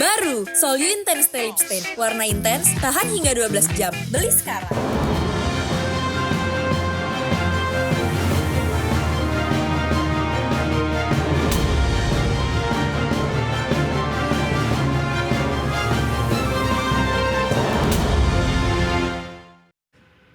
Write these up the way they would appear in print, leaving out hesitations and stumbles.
Baru, Solyu Intense Stay Lip Stain. Warna intens, tahan hingga 12 jam. Beli sekarang.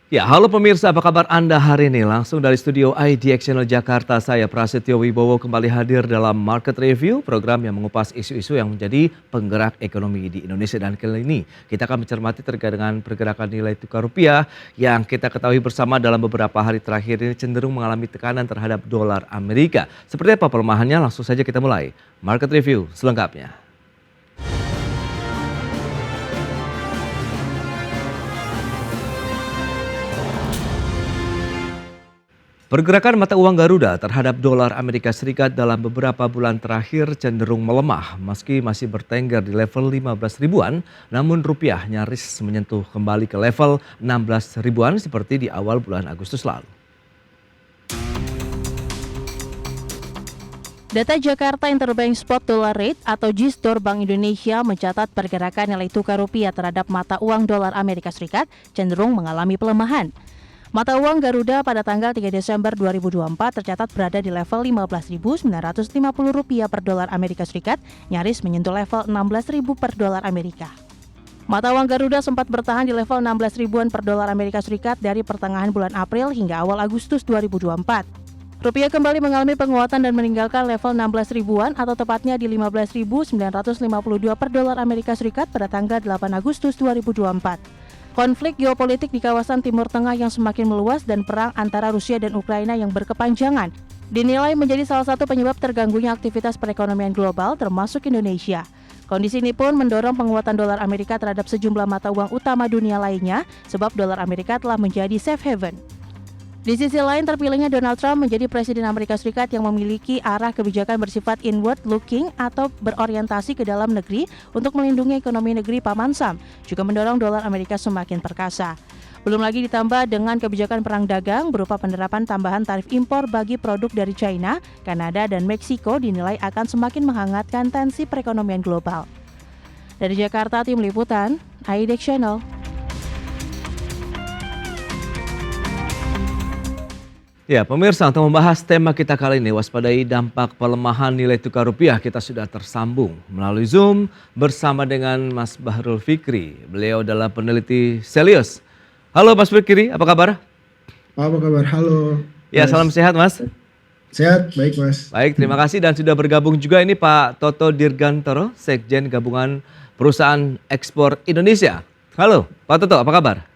Ya, halo pemirsa, apa kabar Anda hari ini? Langsung dari studio IDX Channel Jakarta, saya Prasetyo Wibowo kembali hadir dalam Market Review, program yang mengupas isu-isu yang menjadi penggerak ekonomi di Indonesia. Dan kali ini kita akan mencermati terkait dengan pergerakan nilai tukar rupiah yang kita ketahui bersama dalam beberapa hari terakhir ini cenderung mengalami tekanan terhadap dolar Amerika. Seperti apa pelemahannya? Langsung saja kita mulai Market Review selengkapnya. Pergerakan mata uang Garuda terhadap dolar Amerika Serikat dalam beberapa bulan terakhir cenderung melemah. Meski masih bertengger di level 15 ribuan, namun rupiah nyaris menyentuh kembali ke level 16 ribuan seperti di awal bulan Agustus lalu. Data Jakarta Interbank Spot Dollar Rate atau JISDOR Bank Indonesia mencatat pergerakan nilai tukar rupiah terhadap mata uang dolar Amerika Serikat cenderung mengalami pelemahan. Mata uang Garuda pada tanggal 3 Desember 2024 tercatat berada di level Rp15.950 per dolar Amerika Serikat, nyaris menyentuh level 16.000 per dolar Amerika. Mata uang Garuda sempat bertahan di level 16 ribuan per dolar Amerika Serikat dari pertengahan bulan April hingga awal Agustus 2024. Rupiah kembali mengalami penguatan dan meninggalkan level 16 ribuan atau tepatnya di 15.952 per dolar Amerika Serikat pada tanggal 8 Agustus 2024. Konflik geopolitik di kawasan Timur Tengah yang semakin meluas dan perang antara Rusia dan Ukraina yang berkepanjangan dinilai menjadi salah satu penyebab terganggunya aktivitas perekonomian global termasuk Indonesia. Kondisi ini pun mendorong penguatan dolar Amerika terhadap sejumlah mata uang utama dunia lainnya sebab dolar Amerika telah menjadi safe haven. Di sisi lain, terpilihnya Donald Trump menjadi Presiden Amerika Serikat yang memiliki arah kebijakan bersifat inward looking atau berorientasi ke dalam negeri untuk melindungi ekonomi negeri Paman Sam, juga mendorong dolar Amerika semakin perkasa. Belum lagi ditambah dengan kebijakan perang dagang berupa penerapan tambahan tarif impor bagi produk dari China, Kanada, dan Meksiko dinilai akan semakin menghangatkan tensi perekonomian global. Dari Jakarta, Tim Liputan, IDX Channel. Ya, pemirsa, untuk membahas tema kita kali ini, waspadai dampak pelemahan nilai tukar rupiah, kita sudah tersambung melalui Zoom bersama dengan Mas Bahrul Fikri. Beliau adalah peneliti Selius. Halo Mas Fikri, apa kabar? Apa kabar? Halo. Ya, salam sehat Mas. Sehat, baik Mas. Baik, terima kasih dan sudah bergabung juga ini Pak Toto Dirgantoro, Sekjen Gabungan Perusahaan Ekspor Indonesia. Halo Pak Toto, apa kabar?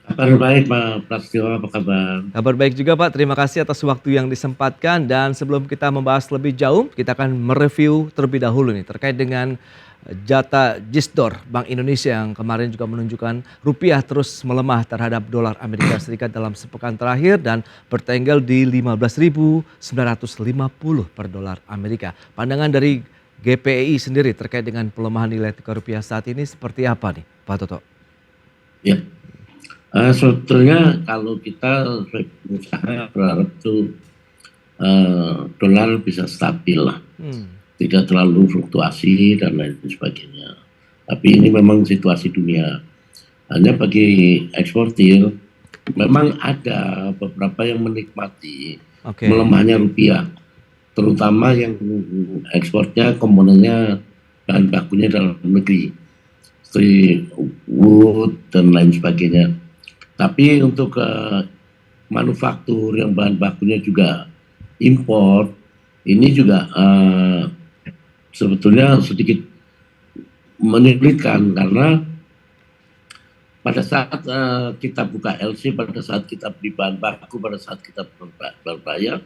Kabar baik Pak Prasetyo, apa kabar? Kabar baik juga Pak, terima kasih atas waktu yang disempatkan. Dan sebelum kita membahas lebih jauh, kita akan mereview terlebih dahulu nih terkait dengan data JISDOR Bank Indonesia yang kemarin juga menunjukkan rupiah terus melemah terhadap dolar Amerika Serikat dalam sepekan terakhir dan bertengger di 15.950 per dolar Amerika. Pandangan dari GPI sendiri terkait dengan pelemahan nilai tukar rupiah saat ini seperti apa nih Pak Toto? Ya. Sebetulnya kalau kita berusaha berharap itu dolar bisa stabil lah, tidak terlalu fluktuasi dan lain sebagainya. Tapi ini memang situasi dunia. Hanya bagi eksportir, memang ada beberapa yang menikmati melemahnya rupiah, terutama yang ekspornya komponennya bahan bakunya dalam negeri, seperti wood dan lain sebagainya. Tapi untuk manufaktur yang bahan bakunya juga impor, ini juga sebetulnya sedikit menyulitkan karena pada saat kita buka LC, pada saat kita beli bahan baku, pada saat kita berbayar,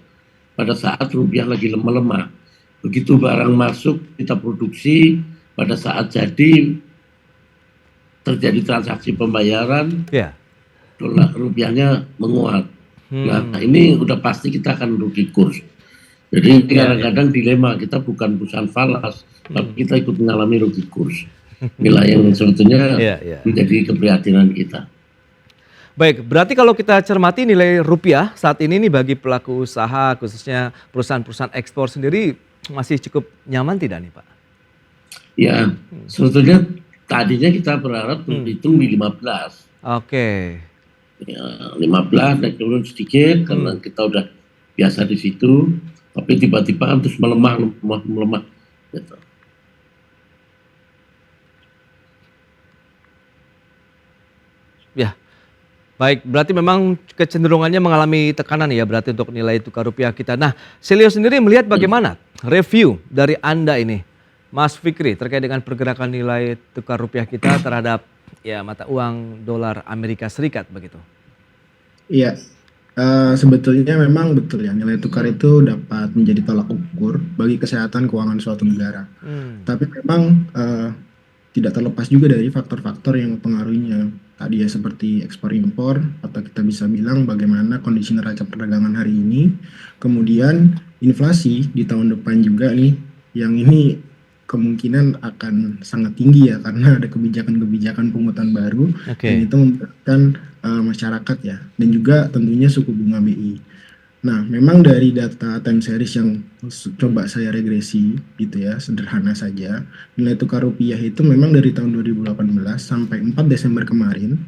pada saat rupiah lagi melemah. Begitu barang masuk, kita produksi, pada saat jadi terjadi transaksi pembayaran, dolar rupiahnya menguat. Nah ini udah pasti kita akan rugi kurs. Jadi kadang-kadang dilema, kita bukan perusahaan falas, tapi kita ikut mengalami rugi kurs. Inilah yang sebetulnya menjadi keprihatinan kita. Baik, berarti kalau kita cermati nilai rupiah saat ini nih bagi pelaku usaha, khususnya perusahaan-perusahaan ekspor sendiri masih cukup nyaman tidak nih Pak? Ya, sebetulnya tadinya kita berharap berhitung di 15. Oke. Ya, 15 naik turun sedikit karena kita udah biasa di situ, tapi tiba-tiba kan terus melemah gitu. Ya, baik. Berarti memang kecenderungannya mengalami tekanan ya berarti untuk nilai tukar rupiah kita. Nah, Silio sendiri melihat bagaimana review dari Anda ini, Mas Fikri, terkait dengan pergerakan nilai tukar rupiah kita terhadap ya mata uang dolar Amerika Serikat begitu. Iya, sebetulnya memang betul ya, nilai tukar itu dapat menjadi tolak ukur bagi kesehatan keuangan suatu negara. Tapi memang tidak terlepas juga dari faktor-faktor yang mempengaruhinya. Tadi ya seperti ekspor impor, atau kita bisa bilang bagaimana kondisi neraca perdagangan hari ini. Kemudian inflasi di tahun depan juga nih, yang ini kemungkinan akan sangat tinggi ya karena ada kebijakan-kebijakan pungutan baru yang itu memberatkan masyarakat ya, dan juga tentunya suku bunga BI. Nah, memang dari data time series yang coba saya regresi gitu ya, sederhana saja, nilai tukar rupiah itu memang dari tahun 2018 sampai 4 Desember kemarin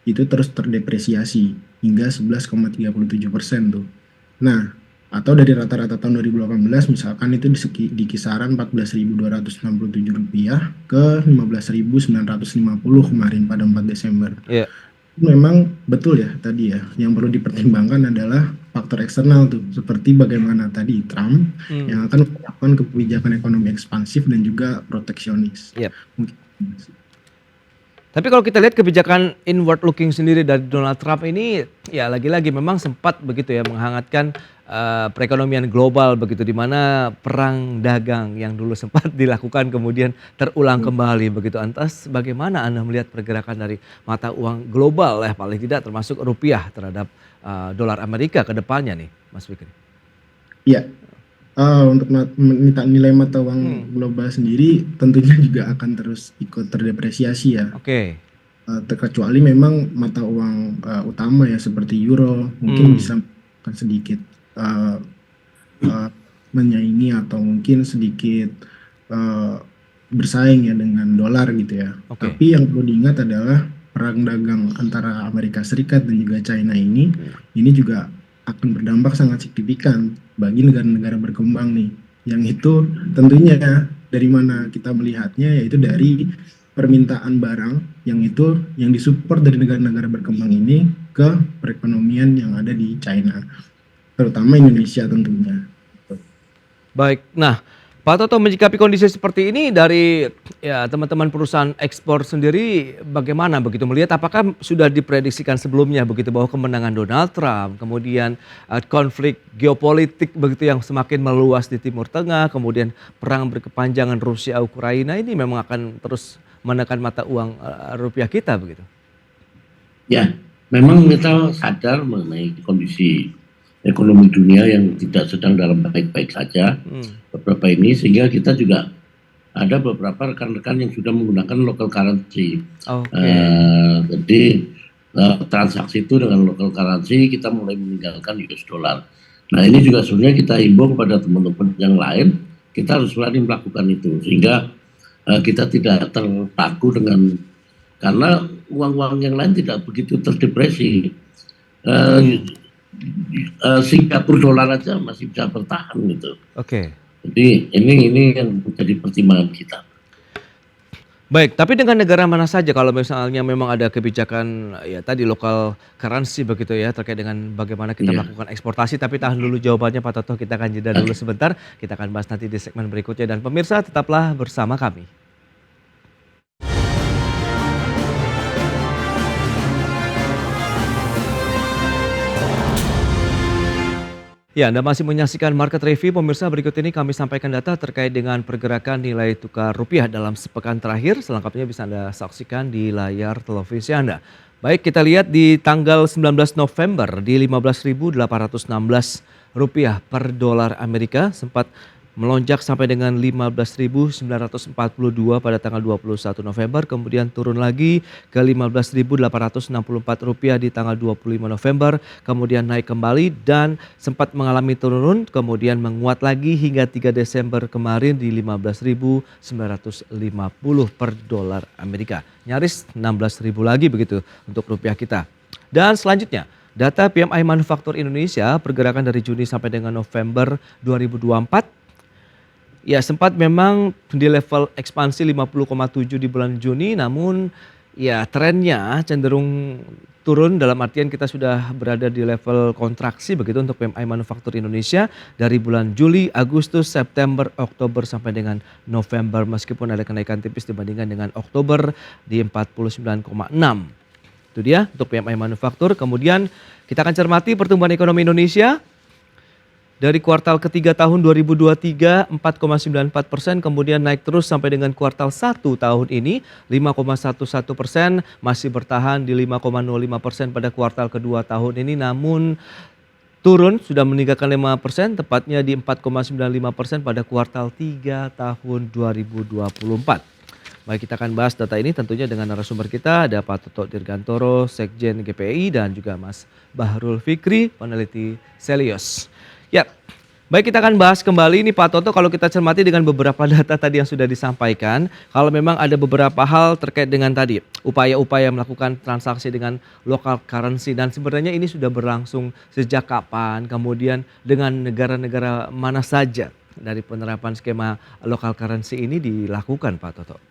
itu terus terdepresiasi hingga 11,37% tuh. Nah, atau dari rata-rata tahun 2018 misalkan itu di kisaran Rp14.267 ke Rp15.950 kemarin pada 4 Desember. Iya. Memang betul ya tadi ya, yang perlu dipertimbangkan adalah faktor eksternal tuh, seperti bagaimana tadi Trump yang akan melakukan kebijakan ekonomi ekspansif dan juga proteksionis. Yep. Tapi kalau kita lihat kebijakan inward looking sendiri dari Donald Trump ini ya lagi-lagi memang sempat begitu ya menghangatkan perekonomian global begitu, di mana perang dagang yang dulu sempat dilakukan kemudian terulang kembali begitu. Lantas bagaimana Anda melihat pergerakan dari mata uang global ya paling tidak termasuk rupiah terhadap dolar Amerika ke depannya nih Mas Fikri? Iya. Untuk nilai mata uang global sendiri tentunya juga akan terus ikut terdepresiasi ya. Oke. Terkecuali memang mata uang utama ya seperti euro mungkin bisa sedikit menyaingi atau mungkin sedikit bersaing ya dengan dolar gitu ya. Tapi yang perlu diingat adalah perang dagang antara Amerika Serikat dan juga China ini juga akan berdampak sangat signifikan bagi negara-negara berkembang nih. Yang itu tentunya dari mana kita melihatnya yaitu dari permintaan barang yang disupport dari negara-negara berkembang ini ke perekonomian yang ada di China, terutama Indonesia tentunya. Baik, nah Pak Toto menyikapi kondisi seperti ini dari ya teman-teman perusahaan ekspor sendiri bagaimana begitu melihat, apakah sudah diprediksikan sebelumnya begitu bahwa kemenangan Donald Trump, kemudian konflik geopolitik begitu yang semakin meluas di Timur Tengah, kemudian perang berkepanjangan Rusia Ukraina ini memang akan terus menekan mata uang rupiah kita begitu? Ya, memang kita sadar mengenai kondisi ekonomi dunia yang tidak sedang dalam baik-baik saja beberapa ini, sehingga kita juga ada beberapa rekan-rekan yang sudah menggunakan local currency. Jadi transaksi itu dengan local currency kita mulai meninggalkan US dollar. Nah ini juga sebenarnya kita himbau kepada teman-teman yang lain, kita harus berani melakukan itu sehingga kita tidak terpaku karena uang-uang yang lain tidak begitu terdepresi. Singapura dolar aja masih bisa bertahan gitu. Jadi ini yang menjadi pertimbangan kita. Baik, tapi dengan negara mana saja kalau misalnya memang ada kebijakan ya tadi lokal currency begitu ya terkait dengan bagaimana kita melakukan eksportasi, tapi tahan dulu jawabannya Pak Toto, kita akan jeda dulu sebentar, kita akan bahas nanti di segmen berikutnya dan pemirsa tetaplah bersama kami. Ya, Anda masih menyaksikan Market Review. Pemirsa, berikut ini kami sampaikan data terkait dengan pergerakan nilai tukar rupiah dalam sepekan terakhir. Selengkapnya bisa Anda saksikan di layar televisi Anda. Baik, kita lihat di tanggal 19 November di 15.816 rupiah per dolar Amerika, sempat melonjak sampai dengan 15.942 pada tanggal 21 November, kemudian turun lagi ke 15.864 rupiah di tanggal 25 November, kemudian naik kembali dan sempat mengalami turun, kemudian menguat lagi hingga 3 Desember kemarin di 15.950 per dolar Amerika. Nyaris 16.000 lagi begitu untuk rupiah kita. Dan selanjutnya, data PMI Manufaktur Indonesia pergerakan dari Juni sampai dengan November 2024. Ya, sempat memang di level ekspansi 50,7 di bulan Juni, namun ya trennya cenderung turun, dalam artian kita sudah berada di level kontraksi begitu untuk PMI Manufaktur Indonesia dari bulan Juli, Agustus, September, Oktober sampai dengan November, meskipun ada kenaikan tipis dibandingkan dengan Oktober di 49,6. Itu dia untuk PMI Manufaktur. Kemudian kita akan cermati pertumbuhan ekonomi Indonesia. Dari kuartal ketiga tahun 2023 4,94%, kemudian naik terus sampai dengan kuartal 1 tahun ini 5,11%, masih bertahan di 5,05% pada kuartal kedua tahun ini, namun turun sudah meninggalkan 5%, tepatnya di 4,95% pada kuartal 3 tahun 2024. Baik, kita akan bahas data ini tentunya dengan narasumber kita, ada Pak Toto Dirgantoro, Sekjen GPI, dan juga Mas Bahrul Fikri, peneliti Selios. Ya, baik, kita akan bahas kembali ini Pak Toto, kalau kita cermati dengan beberapa data tadi yang sudah disampaikan, kalau memang ada beberapa hal terkait dengan tadi upaya-upaya melakukan transaksi dengan local currency, dan sebenarnya ini sudah berlangsung sejak kapan, kemudian dengan negara-negara mana saja dari penerapan skema local currency ini dilakukan Pak Toto?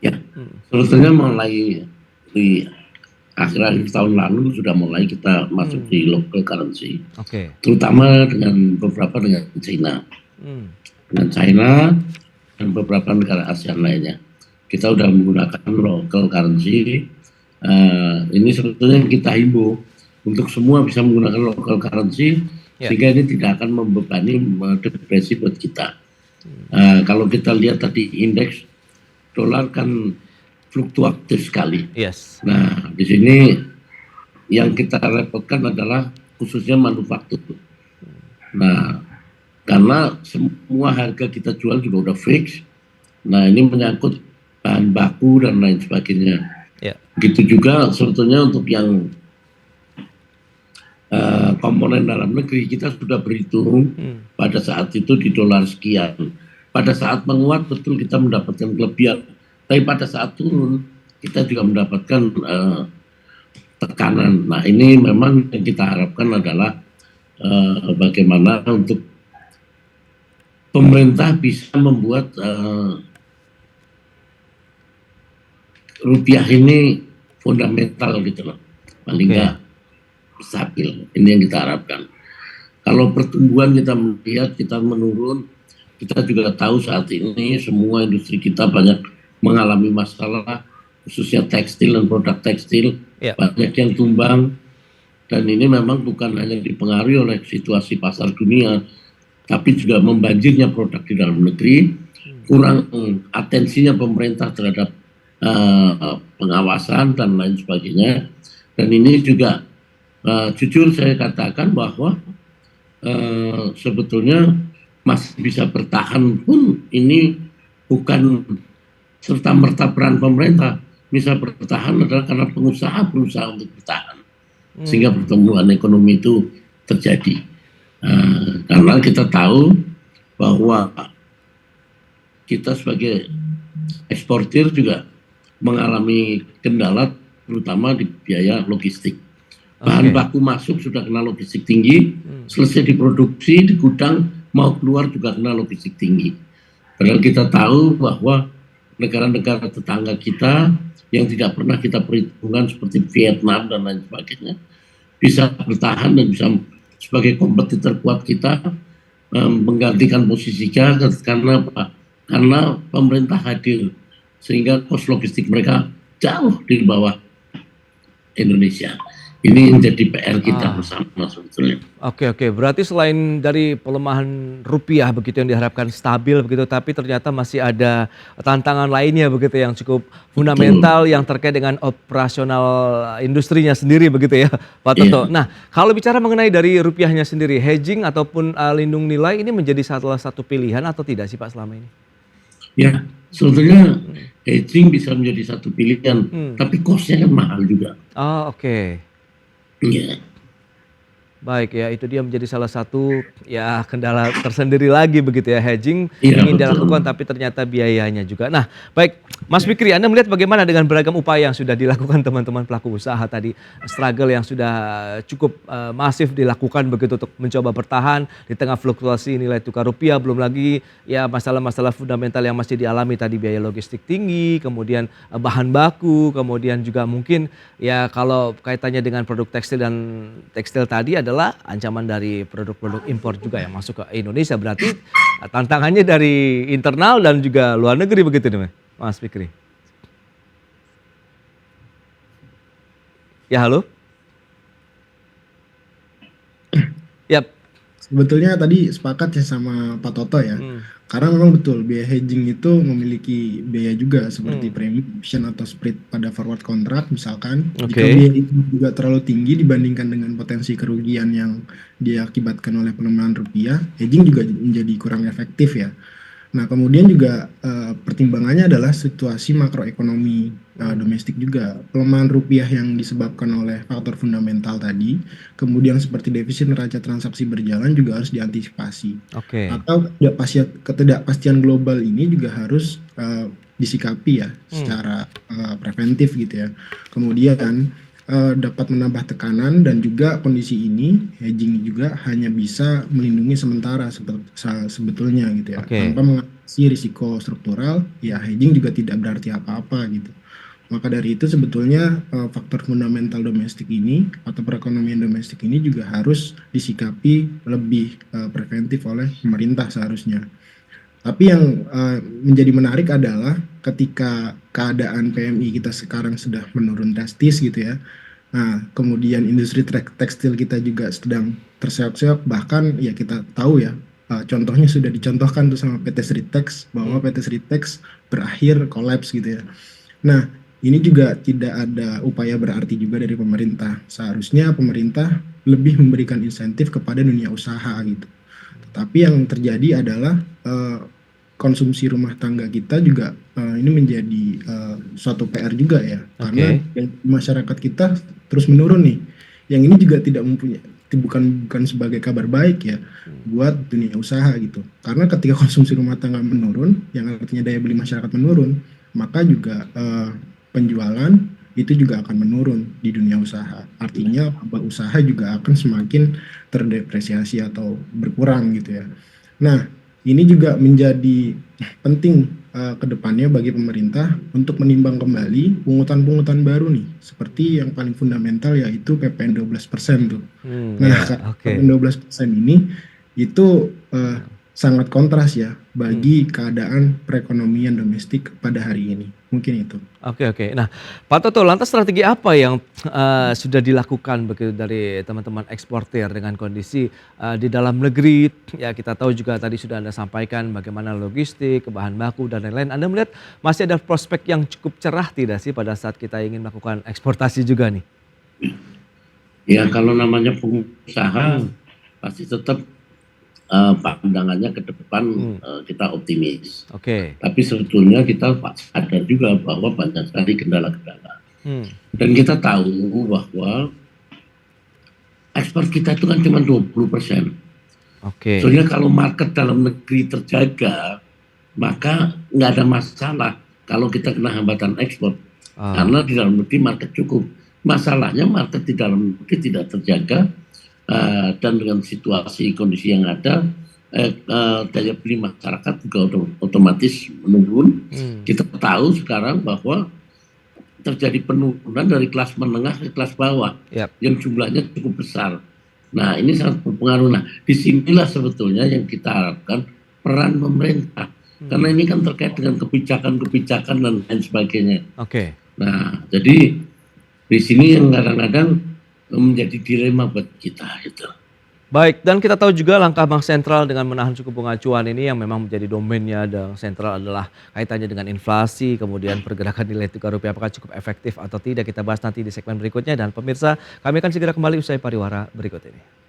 Ya, sebetulnya mulai di akhir-akhir tahun lalu sudah mulai kita masuk di local currency, terutama dengan beberapa dengan China, dan beberapa negara ASEAN lainnya. Kita sudah menggunakan local currency. Ini sebetulnya kita himbau untuk semua bisa menggunakan local currency, sehingga ini tidak akan membebani depresi buat kita. Kalau kita lihat tadi indeks dolar kan fluktuatif sekali. Nah, di sini yang kita repotkan adalah khususnya manufaktur. Nah, karena semua harga kita jual juga udah fix. Nah, ini menyangkut bahan baku dan lain sebagainya. Begitu juga sebetulnya untuk yang komponen dalam negeri, kita sudah berhitung pada saat itu di dolar sekian. Pada saat menguat betul kita mendapatkan kelebihan. Tapi pada saat turun, kita juga mendapatkan tekanan. Nah, ini memang yang kita harapkan adalah bagaimana untuk pemerintah bisa membuat rupiah ini fundamental gitu loh. Paling nggak stabil. Ini yang kita harapkan. Kalau pertumbuhan kita melihat kita menurun, kita juga tahu saat ini semua industri kita banyak mengalami masalah, khususnya tekstil dan produk tekstil, banyak yang tumbang, dan ini memang bukan hanya dipengaruhi oleh situasi pasar dunia, tapi juga membanjirnya produk di dalam negeri, kurang atensinya pemerintah terhadap pengawasan dan lain sebagainya. Dan ini juga jujur saya katakan bahwa sebetulnya masih bisa bertahan pun ini bukan serta-merta peran pemerintah. Bisa bertahan adalah karena pengusaha berusaha untuk bertahan, sehingga pertumbuhan ekonomi itu terjadi. Karena kita tahu bahwa kita sebagai eksportir juga mengalami kendala, terutama di biaya logistik. Bahan baku masuk sudah kena logistik tinggi, selesai diproduksi di gudang mau keluar juga kena logistik tinggi. Padahal kita tahu bahwa negara-negara tetangga kita yang tidak pernah kita perhitungkan seperti Vietnam dan lain sebagainya bisa bertahan dan bisa sebagai kompetitor kuat kita menggantikan posisinya karena apa? Karena pemerintah hadir sehingga kos logistik mereka jauh di bawah Indonesia. Ini menjadi PR kita bersama sebetulnya. Oke, berarti selain dari pelemahan rupiah begitu yang diharapkan stabil begitu, tapi ternyata masih ada tantangan lainnya begitu yang cukup fundamental yang terkait dengan operasional industrinya sendiri begitu ya Pak Toto. Nah, kalau bicara mengenai dari rupiahnya sendiri, hedging ataupun lindung nilai ini menjadi salah satu pilihan atau tidak sih Pak selama ini? Ya, sebetulnya hedging bisa menjadi satu pilihan, tapi cost-nya kan mahal juga. Oh, oke. Iya. Baik ya, itu dia menjadi salah satu ya kendala tersendiri lagi begitu ya, hedging ingin dilakukan tapi ternyata biayanya juga. Nah, baik Mas Fikri, Anda melihat bagaimana dengan beragam upaya yang sudah dilakukan teman-teman pelaku usaha tadi, struggle yang sudah cukup masif dilakukan begitu untuk mencoba bertahan di tengah fluktuasi nilai tukar rupiah, belum lagi ya masalah-masalah fundamental yang masih dialami tadi, biaya logistik tinggi, kemudian bahan baku, kemudian juga mungkin ya kalau kaitannya dengan produk tekstil dan tekstil tadi adalah ancaman dari produk-produk impor juga yang masuk ke Indonesia. Berarti tantangannya dari internal dan juga luar negeri begitu nih Mas Fikri. Ya halo? Yap. Sebetulnya tadi sepakat ya sama Pak Toto ya. Karena memang betul biaya hedging itu memiliki biaya juga seperti premi option atau spread pada forward contract misalkan. Jika biaya itu juga terlalu tinggi dibandingkan dengan potensi kerugian yang diakibatkan oleh pelemahan rupiah, hedging juga menjadi kurang efektif ya. Nah, kemudian juga pertimbangannya adalah situasi makroekonomi domestik juga. Pelemahan rupiah yang disebabkan oleh faktor fundamental tadi, kemudian seperti defisit neraca transaksi berjalan juga harus diantisipasi. Atau ketidakpastian global ini juga harus disikapi ya secara preventif gitu ya. Kemudian dapat menambah tekanan dan juga kondisi ini hedging juga hanya bisa melindungi sementara sebetulnya gitu ya, tanpa mengatasi risiko struktural ya hedging juga tidak berarti apa-apa gitu. Maka dari itu sebetulnya faktor fundamental domestik ini atau perekonomian domestik ini juga harus disikapi lebih preventif oleh pemerintah seharusnya. Tapi yang menjadi menarik adalah ketika keadaan PMI kita sekarang sudah menurun drastis gitu ya. Nah, kemudian industri tekstil kita juga sedang terseok-seok, bahkan ya kita tahu ya, contohnya sudah dicontohkan tuh sama PT Sritex bahwa PT Sritex berakhir kolaps gitu ya. Nah, ini juga tidak ada upaya berarti juga dari pemerintah. Seharusnya pemerintah lebih memberikan insentif kepada dunia usaha gitu. Tapi yang terjadi adalah konsumsi rumah tangga kita juga ini menjadi suatu PR juga ya, karena masyarakat kita terus menurun nih. Yang ini juga tidak mempunyai bukan sebagai kabar baik ya buat dunia usaha gitu. Karena ketika konsumsi rumah tangga menurun, yang artinya daya beli masyarakat menurun, maka juga penjualan itu juga akan menurun di dunia usaha. Artinya usaha juga akan semakin terdepresiasi atau berkurang gitu ya. Nah, ini juga menjadi penting ke depannya bagi pemerintah untuk menimbang kembali pungutan-pungutan baru nih, seperti yang paling fundamental yaitu PPN 12% tuh. PPN 12% ini itu sangat kontras ya bagi keadaan perekonomian domestik pada hari ini. Mungkin itu. Oke. Nah, Pak Toto, lantas strategi apa yang sudah dilakukan begitu dari teman-teman eksportir dengan kondisi di dalam negeri? Ya, kita tahu juga tadi sudah Anda sampaikan bagaimana logistik, bahan baku dan lain-lain. Anda melihat masih ada prospek yang cukup cerah tidak sih pada saat kita ingin melakukan eksportasi juga nih? Ya, kalau namanya pengusaha pasti tetap pandangannya ke depan kita optimis. Tapi sebetulnya kita sadar juga bahwa banyak sekali kendala-kendala. Dan kita tahu bahwa ekspor kita itu kan cuma 20%. Soalnya kalau market dalam negeri terjaga, maka nggak ada masalah kalau kita kena hambatan ekspor. Karena di dalam negeri market cukup. Masalahnya market di dalam negeri tidak terjaga, dan dengan situasi kondisi yang ada daya beli masyarakat juga otomatis menurun. Kita tahu sekarang bahwa terjadi penurunan dari kelas menengah ke kelas bawah yang jumlahnya cukup besar. Nah, ini sangat berpengaruh. Nah, disinilah sebetulnya yang kita harapkan peran pemerintah, karena ini kan terkait dengan kebijakan-kebijakan dan lain sebagainya. Nah, jadi di sini yang kadang-kadang menjadi dilema buat kita itu. Baik, dan kita tahu juga langkah Bank Sentral dengan menahan suku bunga acuan ini yang memang menjadi domainnya Bank Sentral adalah kaitannya dengan inflasi, kemudian pergerakan nilai tukar rupiah apakah cukup efektif atau tidak, kita bahas nanti di segmen berikutnya. Dan pemirsa, kami akan segera kembali usai pariwara berikut ini.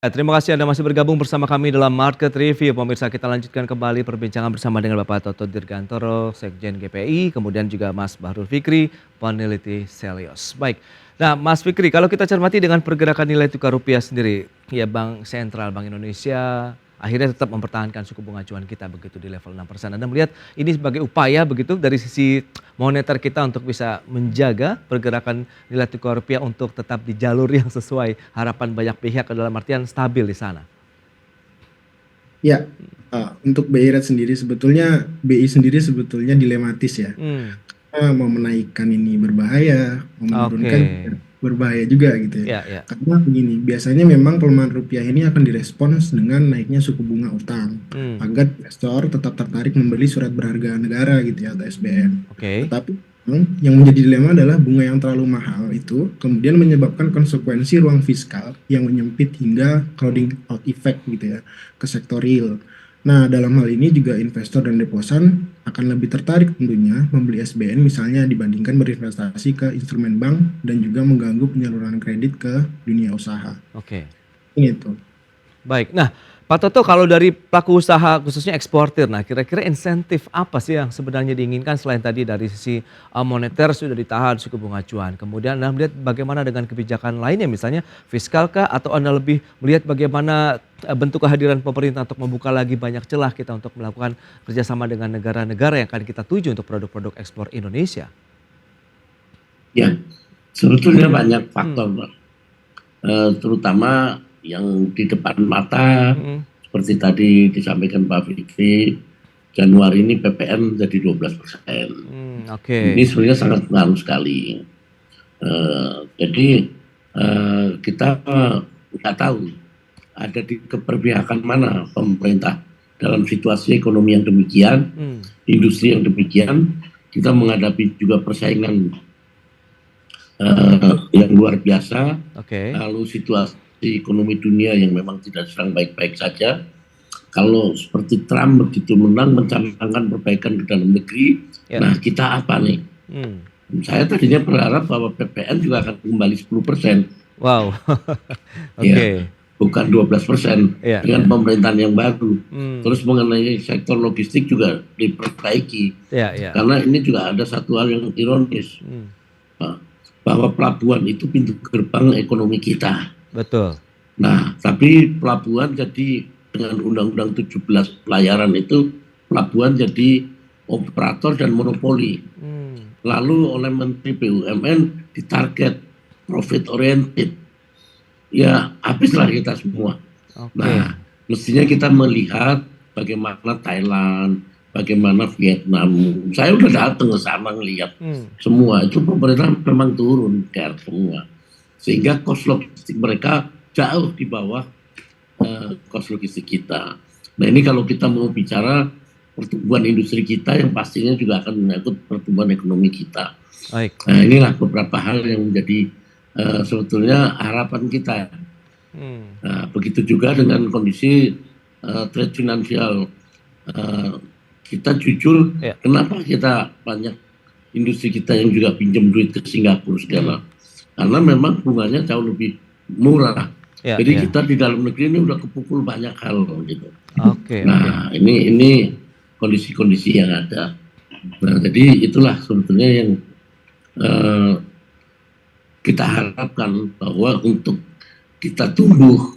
Terima kasih Anda masih bergabung bersama kami dalam Market Review. Pemirsa, kita lanjutkan kembali perbincangan bersama dengan Bapak Toto Dirgantoro, Sekjen GPI, kemudian juga Mas Bahrul Fikri, peneliti Selios. Baik, nah Mas Fikri, kalau kita cermati dengan pergerakan nilai tukar rupiah sendiri, ya Bank Sentral, Bank Indonesia akhirnya tetap mempertahankan suku bunga acuan kita begitu di level 6%. Anda melihat ini sebagai upaya begitu dari sisi moneter kita untuk bisa menjaga pergerakan nilai tukar rupiah untuk tetap di jalur yang sesuai harapan banyak pihak, dalam artian stabil di sana. Ya, untuk BI Rate sendiri sebetulnya dilematis ya. Mau menaikkan ini berbahaya, mau menurunkan berbahaya juga gitu ya. Karena begini, biasanya memang pelemahan rupiah ini akan direspons dengan naiknya suku bunga utang agar investor tetap tertarik membeli surat berharga negara gitu ya atau SBN. Tetapi yang menjadi dilema adalah bunga yang terlalu mahal itu kemudian menyebabkan konsekuensi ruang fiskal yang menyempit hingga crowding out effect gitu ya ke sektor real. Nah, dalam hal ini juga investor dan deposan akan lebih tertarik tentunya membeli SBN misalnya dibandingkan berinvestasi ke instrumen bank dan juga mengganggu penyaluran kredit ke dunia usaha. Gitu. Baik, nah Pak Toto, kalau dari pelaku usaha khususnya eksportir, nah kira-kira insentif apa sih yang sebenarnya diinginkan selain tadi dari sisi moneter sudah ditahan suku bunga acuan. Kemudian Anda melihat bagaimana dengan kebijakan lainnya misalnya fiskalkah atau Anda lebih melihat bagaimana bentuk kehadiran pemerintah untuk membuka lagi banyak celah kita untuk melakukan kerjasama dengan negara-negara yang akan kita tuju untuk produk-produk ekspor Indonesia? Ya, sebetulnya banyak faktor, terutama yang di depan mata, seperti tadi disampaikan Pak Fikri, Januari ini PPN jadi 12%. Ini sebenarnya sangat pengaruh sekali. Jadi kita nggak tahu ada di keberpihakan mana pemerintah dalam situasi ekonomi yang demikian, industri yang demikian. Kita menghadapi juga persaingan yang luar biasa, lalu situasi ekonomi dunia yang memang tidak sedang baik-baik saja. Kalau seperti Trump begitu menang mencanangkan perbaikan ke dalam negeri, nah kita apa nih? Saya tadinya berharap bahwa PPN juga akan kembali 10%. Wow. Ya, bukan 12% dengan pemerintahan yang baru. Terus mengenai sektor logistik juga diperbaiki. Karena ini juga ada satu hal yang ironis. Bahwa pelabuhan itu pintu gerbang ekonomi kita. Betul. Nah, tapi pelabuhan jadi dengan Undang-Undang 17 pelayaran itu pelabuhan jadi operator dan monopoli. Lalu oleh Menteri BUMN ditarget profit oriented. Ya, habislah kita semua. Nah, mestinya kita melihat bagaimana Thailand, bagaimana Vietnam. Saya udah datang ke sana ngelihat semua itu pemerintah memang turun care semua. Sehingga cost logistik mereka jauh di bawah cost logistik kita. Nah ini kalau kita mau bicara pertumbuhan industri kita yang pastinya juga akan menyangkut pertumbuhan ekonomi kita. Nah inilah beberapa hal yang menjadi sebetulnya harapan kita. Nah, begitu juga dengan kondisi trade finansial. Kita jujur, kenapa kita banyak industri kita yang juga pinjam duit ke Singapura segala. Karena memang bunganya jauh lebih murah. Jadi kita di dalam negeri ini udah kepukul banyak hal gitu. Nah ini kondisi-kondisi yang ada. Nah jadi itulah sebetulnya yang kita harapkan bahwa untuk kita tumbuh,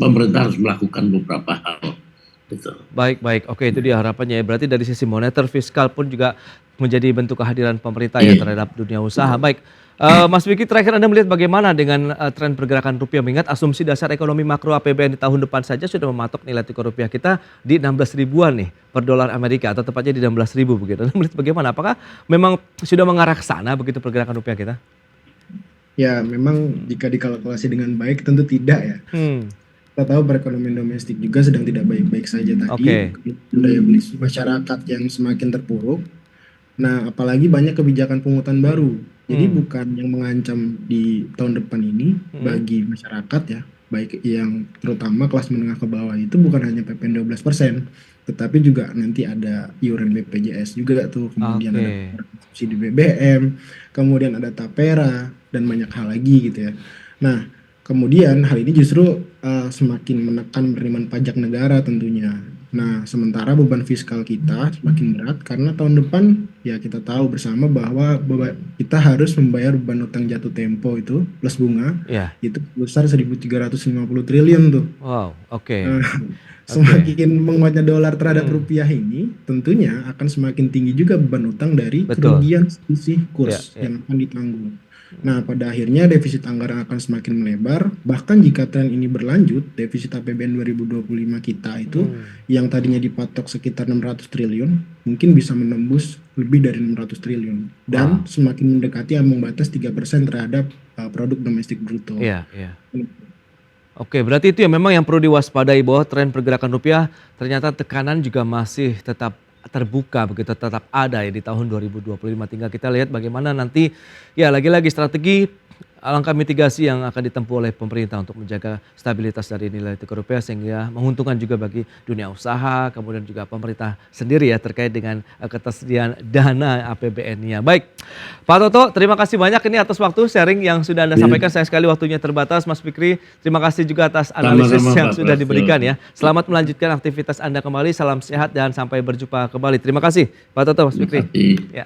pemerintah harus melakukan beberapa hal. Gitu. Baik. Oke, itu dia harapannya ya. Berarti dari sisi moneter, fiskal pun juga menjadi bentuk kehadiran pemerintah ya terhadap dunia usaha. Baik, Mas Vicky, terakhir Anda melihat bagaimana dengan tren pergerakan rupiah mengingat asumsi dasar ekonomi makro APBN di tahun depan saja sudah mematok nilai tukar rupiah kita di 16 ribuan nih per dolar Amerika atau tepatnya di 16 ribu begitu. Anda melihat bagaimana? Apakah memang sudah mengarah ke sana begitu pergerakan rupiah kita? Ya memang jika dikalkulasi dengan baik tentu tidak ya. kita tahu perekonomian domestik juga sedang tidak baik-baik saja tadi. Oke. Daya beli masyarakat yang semakin terpuruk. Nah, apalagi banyak kebijakan pungutan baru. Jadi bukan yang mengancam di tahun depan ini bagi masyarakat ya, baik yang terutama kelas menengah ke bawah itu bukan hanya PPN 12%, tetapi juga nanti ada iuran BPJS juga tuh, kemudian Oke. ada subsidi BBM, kemudian ada tapera dan banyak hal lagi gitu ya. Nah, kemudian hal ini justru semakin menekan penerimaan pajak negara tentunya. Nah, sementara beban fiskal kita semakin berat karena tahun depan ya kita tahu bersama bahwa kita harus membayar beban utang jatuh tempo itu plus bunga Ya. itu besar 1.350 triliun tuh. Wow, oke. Nah, semakin menguatnya dolar terhadap rupiah ini tentunya akan semakin tinggi juga beban utang dari Betul. kerugian selisih kurs Ya, ya. yang akan ditanggung. Nah, pada akhirnya defisit anggaran akan semakin melebar, bahkan jika tren ini berlanjut, defisit APBN 2025 kita itu yang tadinya dipatok sekitar 600 triliun, mungkin bisa menembus lebih dari 600 triliun dan semakin mendekati ambang batas 3% terhadap produk domestik bruto. Iya, iya. Oke, berarti itu ya memang yang perlu diwaspadai bahwa tren pergerakan rupiah ternyata tekanan juga masih tetap terbuka begitu, tetap ada ya di tahun 2025. Tinggal kita lihat bagaimana nanti ya lagi-lagi strategi langkah mitigasi yang akan ditempuh oleh pemerintah untuk menjaga stabilitas dari nilai tukar rupiah sehingga menguntungkan juga bagi dunia usaha, kemudian juga pemerintah sendiri ya terkait dengan ketersediaan dana APBN-nya. Baik, Pak Toto, terima kasih banyak ini atas waktu sharing yang sudah Anda sampaikan. Sayang sekali waktunya terbatas, Mas Fikri. Terima kasih juga atas analisis Sama-sama, yang Pak sudah Prasetyo. diberikan ya. Selamat melanjutkan aktivitas Anda kembali. Salam sehat dan sampai berjumpa kembali. Terima kasih, Pak Toto, Mas Terima Fikri. kasih. Ya.